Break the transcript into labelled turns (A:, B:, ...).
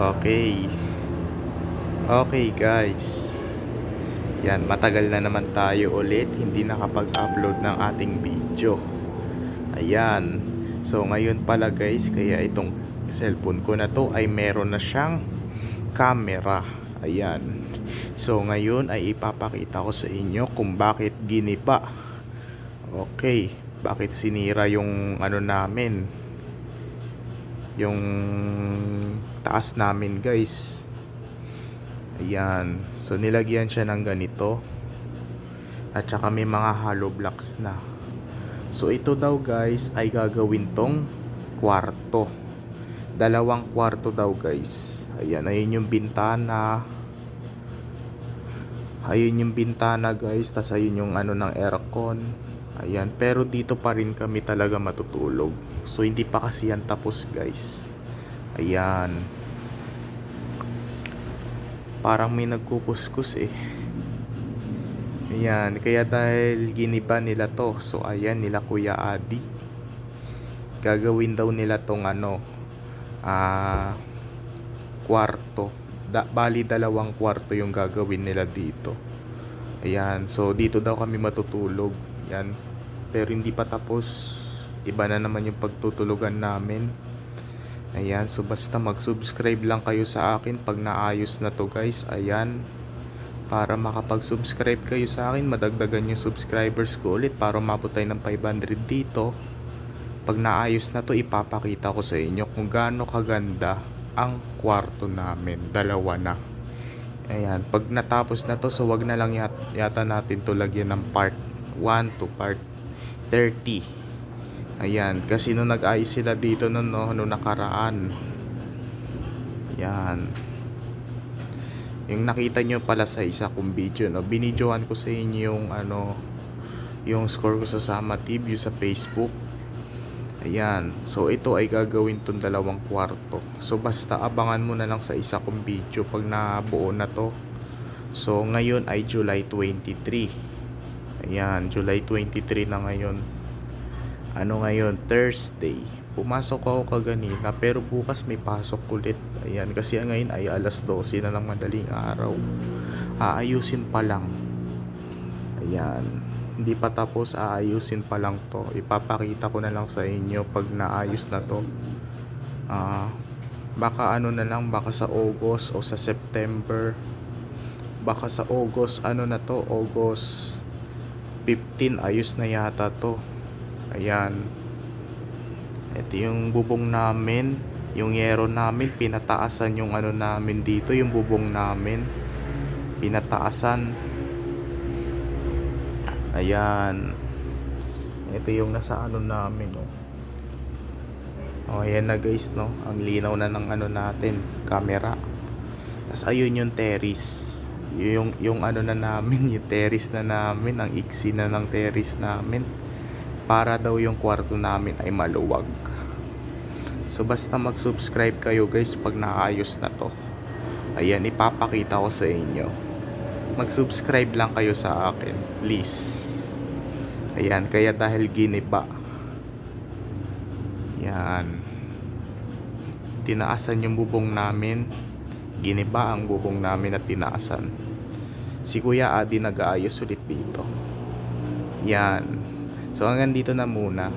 A: Okay. Okay guys. Yan, matagal na naman tayo ulit hindi nakapag-upload ng ating video. Ayan. So ngayon pala guys, kaya itong cellphone ko na to ay meron na siyang camera. Ayan. So ngayon ay ipapakita ko sa inyo kung bakit giniba. Okay, bakit sinira yung ano namin, yung taas namin guys. Ayan. So nilagyan siya ng ganito. At saka may mga hollow blocks na. So ito daw guys ay gagawin tong kwarto. Dalawang kwarto daw guys. Ayan, ayun yung bintana. Ayun yung bintana guys. Tas ayun yung ano ng aircon. Ayan, pero dito pa rin kami talaga matutulog. So hindi pa kasi yan tapos guys. Ayan. Parang may nagkukuskus eh. Ayan, kaya dahil giniba nila to. So ayan, nila Kuya Adi, gagawin daw nila tong ano, kwarto. Bali dalawang kwarto yung gagawin nila dito. Ayan, so dito daw kami matutulog. Yan, pero hindi pa tapos. Iba na naman yung pagtutulugan namin. Ayan, so basta mag-subscribe lang kayo sa akin pag naayos na to guys. Ayan, para makapag-subscribe kayo sa akin, madagdagan yung subscribers ko ulit para umabot tayo ng 500 dito. Pag naayos na to, ipapakita ko sa inyo kung gaano kaganda ang kwarto namin. Dalawa na. Ayan, pag natapos na to, so wag na lang yata natin to lagyan ng part 1 to part 30. Ayan, kasi nung nag-ayos sila dito nung nakaraan. Ayan, yung nakita nyo pala sa isa kong video, no? Binidyohan ko sa inyo yung ano, yung score ko sa Sama TV sa Facebook. Ayan, so ito ay gagawin tong dalawang kwarto. So basta abangan mo na lang sa isa kong video pag nabuo na to. So ngayon ay July 23. Ayan, July 23 na ngayon. Ano ngayon? Thursday. Pumasok ako kaganina pero bukas may pasok ulit. Ayan, kasi ngayon ay alas 12 na ng madaling araw. Aayusin pa lang. Ayan, hindi pa tapos, aayusin pa lang to. Ipapakita ko na lang sa inyo pag naayos na to. Baka ano na lang, baka sa August o sa September. Baka sa August, ano na to, August 15 ayos na yata to. Ayan, ito yung bubong namin, yung yero namin, pinataasan yung ano namin dito, yung bubong namin, pinataasan. Ayan, ito yung nasa ano namin, no. Oh, ayan na guys, no, ang linaw na ng ano natin, camera. Tapos ayun yung terrace, yung ano na namin, yung terrace na namin, ang iksi na ng terrace namin, para daw yung kwarto namin ay maluwag. So basta mag-subscribe kayo guys pag naayos na to. Ayan, ipapakita ko sa inyo. Mag-subscribe lang kayo sa akin, please. Ayan, kaya dahil giniba. Yan, tinaasan yung bubong namin. Giniba ang bubong namin at tinaasan. Si Kuya Adi nag-aayos ulit dito. Yan. So hanggang dito na muna.